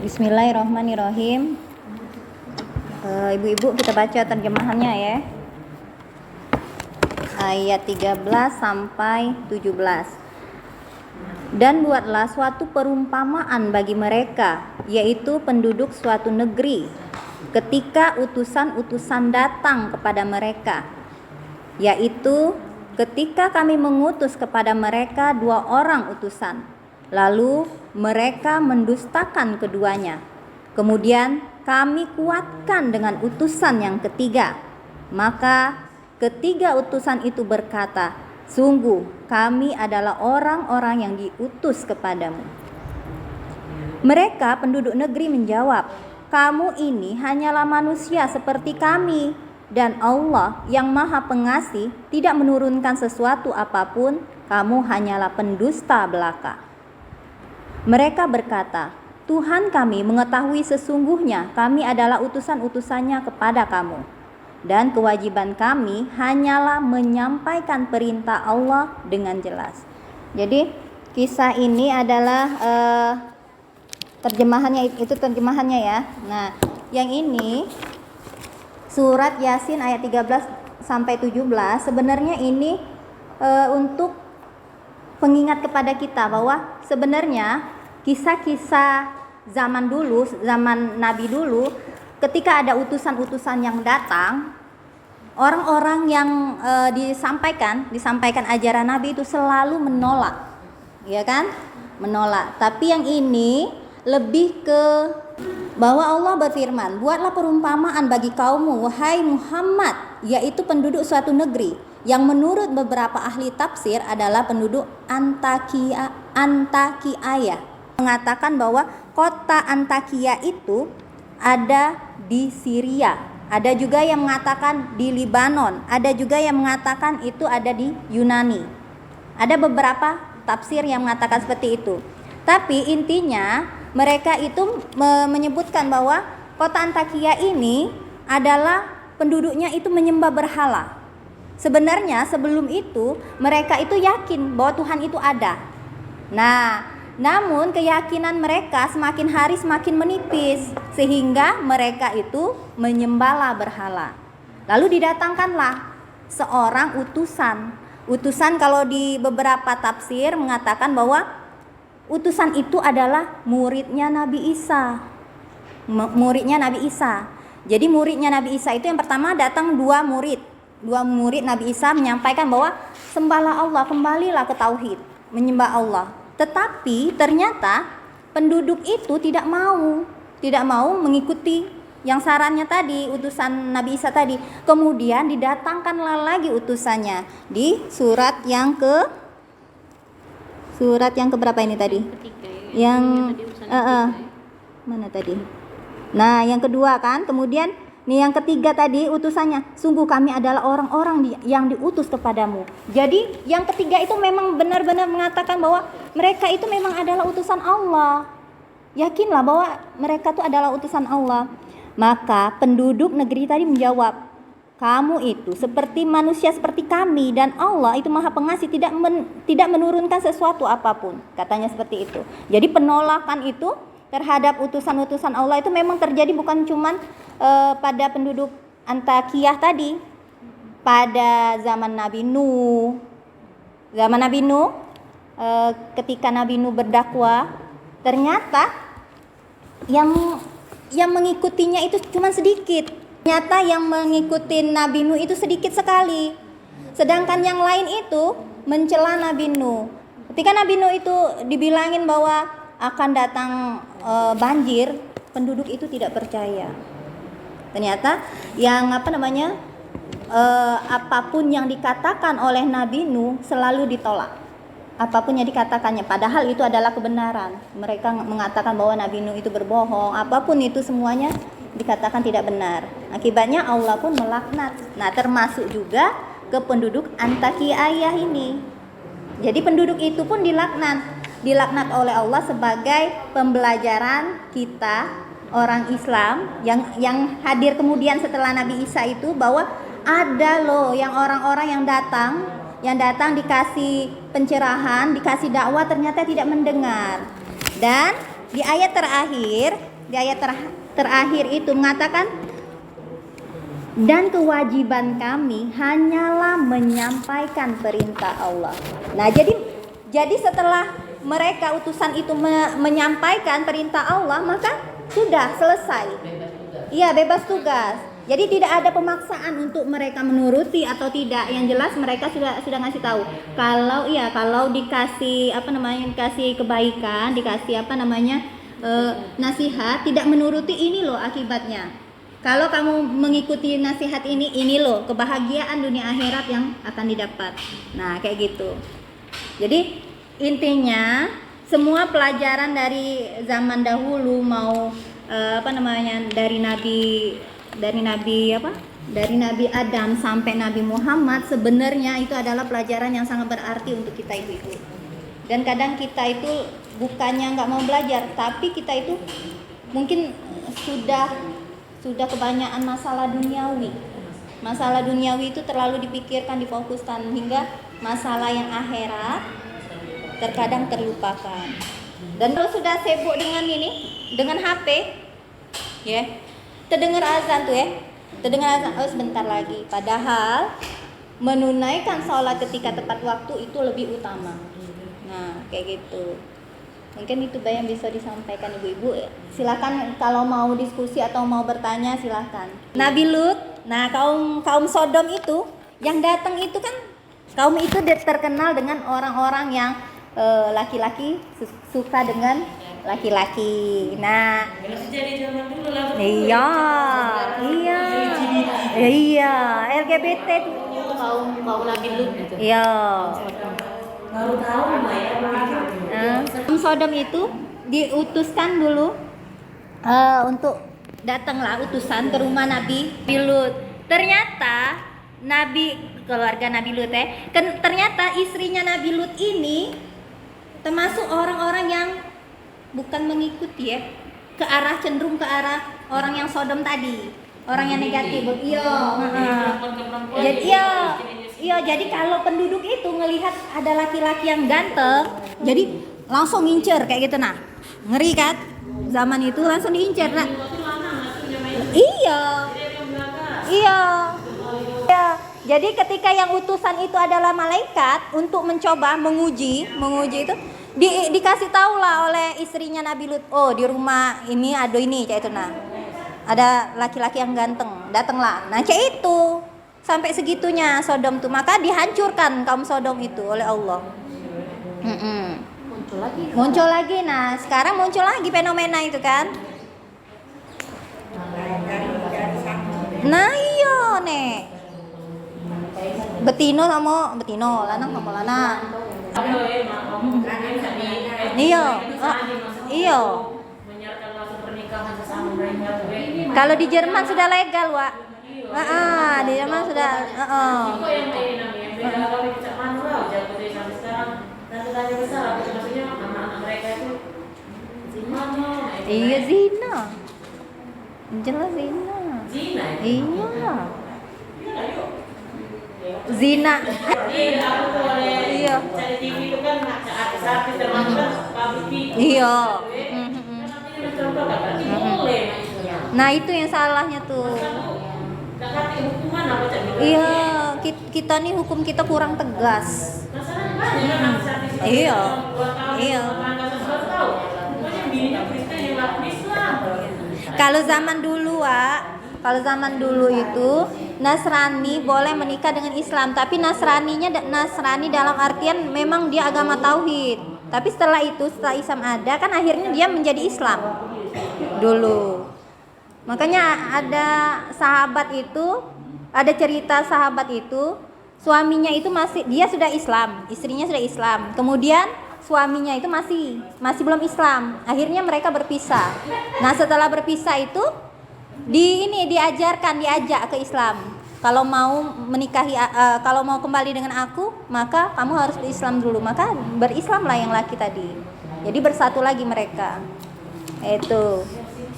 Bismillahirrahmanirrahim. Ibu-ibu, kita baca terjemahannya ya. Ayat 13 sampai 17. Dan buatlah suatu perumpamaan bagi mereka, yaitu penduduk suatu negeri, ketika utusan-utusan datang kepada mereka, yaitu ketika kami mengutus kepada mereka 2 orang utusan, lalu mereka mendustakan keduanya. Kemudian kami kuatkan dengan utusan yang ketiga. Maka ketiga utusan itu berkata, sungguh kami adalah orang-orang yang diutus kepadamu. Mereka penduduk negeri menjawab, kamu ini hanyalah manusia seperti kami, dan Allah yang Maha Pengasih tidak menurunkan sesuatu apapun, kamu hanyalah pendusta belaka. Mereka berkata, Tuhan kami mengetahui sesungguhnya kami adalah utusan-utusannya kepada kamu, dan kewajiban kami hanyalah menyampaikan perintah Allah dengan jelas. Jadi kisah ini adalah terjemahannya ya. Nah, yang ini surat Yasin ayat 13 sampai 17 sebenarnya ini untuk pengingat kepada kita bahwa sebenarnya kisah-kisah zaman dulu, zaman Nabi dulu, ketika ada utusan-utusan yang datang, orang-orang yang disampaikan ajaran Nabi itu selalu menolak, ya kan? Menolak. Tapi yang ini lebih ke bahwa Allah berfirman, buatlah perumpamaan bagi kaummu, wahai Muhammad, yaitu penduduk suatu negeri, yang menurut beberapa ahli tafsir adalah penduduk Antakiah, mengatakan bahwa kota Antakia itu ada di Syria, ada juga yang mengatakan di Libanon, ada juga yang mengatakan itu ada di Yunani. Ada beberapa tafsir yang mengatakan seperti itu. Tapi intinya mereka itu menyebutkan bahwa kota Antakia ini adalah penduduknya itu menyembah berhala. Sebenarnya sebelum itu mereka itu yakin bahwa Tuhan itu ada. Nah, namun keyakinan mereka semakin hari semakin menipis, sehingga mereka itu menyembahlah berhala. Lalu didatangkanlah seorang utusan. Utusan kalau di beberapa tafsir mengatakan bahwa utusan itu adalah muridnya Nabi Isa. Muridnya Nabi Isa. Jadi muridnya Nabi Isa itu yang pertama datang dua murid Nabi Isa menyampaikan bahwa sembahlah Allah, kembalilah ke tauhid, menyembah Allah. Tetapi ternyata penduduk itu tidak mau mengikuti yang sarannya tadi, utusan Nabi Isa tadi. Kemudian didatangkanlah lagi utusannya di surat yang keberapa ini tadi? Mana tadi? Nah, yang kedua kan, kemudian nih yang ketiga tadi utusannya, sungguh kami adalah orang-orang yang diutus kepadamu. Jadi yang ketiga itu memang benar-benar mengatakan bahwa mereka itu memang adalah utusan Allah. Yakinlah bahwa mereka itu adalah utusan Allah. Maka penduduk negeri tadi menjawab, kamu itu seperti manusia seperti kami, dan Allah itu Maha Pengasih tidak menurunkan sesuatu apapun. Katanya seperti itu. Jadi penolakan itu terhadap utusan-utusan Allah itu memang terjadi bukan cuman pada penduduk Antakiah tadi, pada zaman Nabi Nuh. Zaman Nabi Nuh, ketika Nabi Nuh berdakwah, ternyata yang mengikutinya itu cuma sedikit. Ternyata yang mengikuti Nabi Nuh itu sedikit sekali. Sedangkan yang lain itu mencela Nabi Nuh. Ketika Nabi Nuh itu dibilangin bahwa akan datang banjir, penduduk itu tidak percaya. Ternyata yang apapun yang dikatakan oleh Nabi Nuh selalu ditolak. Apapun yang dikatakannya, padahal itu adalah kebenaran. Mereka mengatakan bahwa Nabi Nuh itu berbohong. Apapun itu semuanya dikatakan tidak benar. Akibatnya Allah pun melaknat. Nah, termasuk juga ke penduduk Antakiah ini. Jadi penduduk itu pun dilaknat oleh Allah sebagai pembelajaran kita orang Islam yang hadir kemudian setelah Nabi Isa itu, bahwa ada loh yang orang-orang yang datang dikasih pencerahan, dikasih dakwah, ternyata tidak mendengar. Dan di ayat terakhir itu mengatakan, dan kewajiban kami hanyalah menyampaikan perintah Allah. Nah, jadi setelah mereka utusan itu menyampaikan perintah Allah, maka sudah selesai. Iya, bebas tugas. Jadi tidak ada pemaksaan untuk mereka menuruti atau tidak. Yang jelas mereka sudah ngasih tahu. Kalau dikasih dikasih kebaikan, dikasih nasihat, tidak menuruti, ini loh akibatnya. Kalau kamu mengikuti nasihat ini loh kebahagiaan dunia akhirat yang akan didapat. Nah, kayak gitu. Jadi intinya semua pelajaran dari zaman dahulu mau dari Nabi Adam sampai Nabi Muhammad, sebenarnya itu adalah pelajaran yang sangat berarti untuk kita ibu-ibu. Dan kadang kita itu bukannya nggak mau belajar, tapi kita itu mungkin sudah kebanyakan masalah duniawi. Masalah duniawi itu terlalu dipikirkan, difokuskan, hingga masalah yang akhirat terkadang terlupakan. Dan kalau sudah sibuk dengan HP, ya, terdengar azan sebentar lagi. Padahal menunaikan sholat ketika tepat waktu itu lebih utama. Nah, kayak gitu. Mungkin itu yang bisa disampaikan ibu-ibu. Silakan kalau mau diskusi atau mau bertanya, silakan. Nabi Lut, nah kaum Sodom itu yang datang itu kan, kaum itu terkenal dengan orang-orang yang laki-laki suka dengan laki-laki. Nah, iya, LGBT tuh kaum Nabi Lut gitu. Iya. Baru tahu ya. Sodom itu diutuskan dulu untuk datanglah utusan ke rumah Nabi Lut. Ternyata keluarga Nabi Lut ternyata istrinya Nabi Lut ini termasuk orang-orang yang bukan mengikuti cenderung ke arah orang yang Sodom tadi, orang yang negatif. Jadi kalau penduduk itu ngelihat ada laki-laki yang ganteng, jadi langsung ngincer kayak gitu. Nah, ngeri kan? Zaman itu langsung diincer. Nah, iya. Jadi ketika yang utusan itu adalah malaikat untuk mencoba menguji itu, dikasih tahu lah oleh istrinya Nabi Lut, oh di rumah ini ada ini kayak itu. Nah, ada laki-laki yang ganteng, datanglah. Nah, kayak itu. Sampai segitunya Sodom tuh, maka dihancurkan kaum Sodom itu oleh Allah. Muncul lagi. Nah, sekarang muncul lagi fenomena itu kan. Nah, iya nek. Betino sama betino, lanang sama lanang. Iya. Kalau di Jerman sudah legal, Wak. Di Jerman sudah. Iya, zina. Jelas zina. Iya. Zina. Iya. Iya. Nah, itu yang salahnya tuh. Iya, kita nih hukum kita kurang tegas. Iya. Kalau zaman dulu itu Nasrani boleh menikah dengan Islam, tapi Nasrani dalam artian memang dia agama tauhid. Tapi setelah Islam ada kan akhirnya dia menjadi Islam dulu. Makanya ada cerita sahabat itu, suaminya itu dia sudah Islam, istrinya sudah Islam. Kemudian suaminya itu masih belum Islam. Akhirnya mereka berpisah. Nah, setelah berpisah itu diajak ke Islam. Kalau mau kalau mau kembali dengan aku, maka kamu harus berislam dulu. Maka berislamlah yang laki tadi. Jadi bersatu lagi mereka. Itu.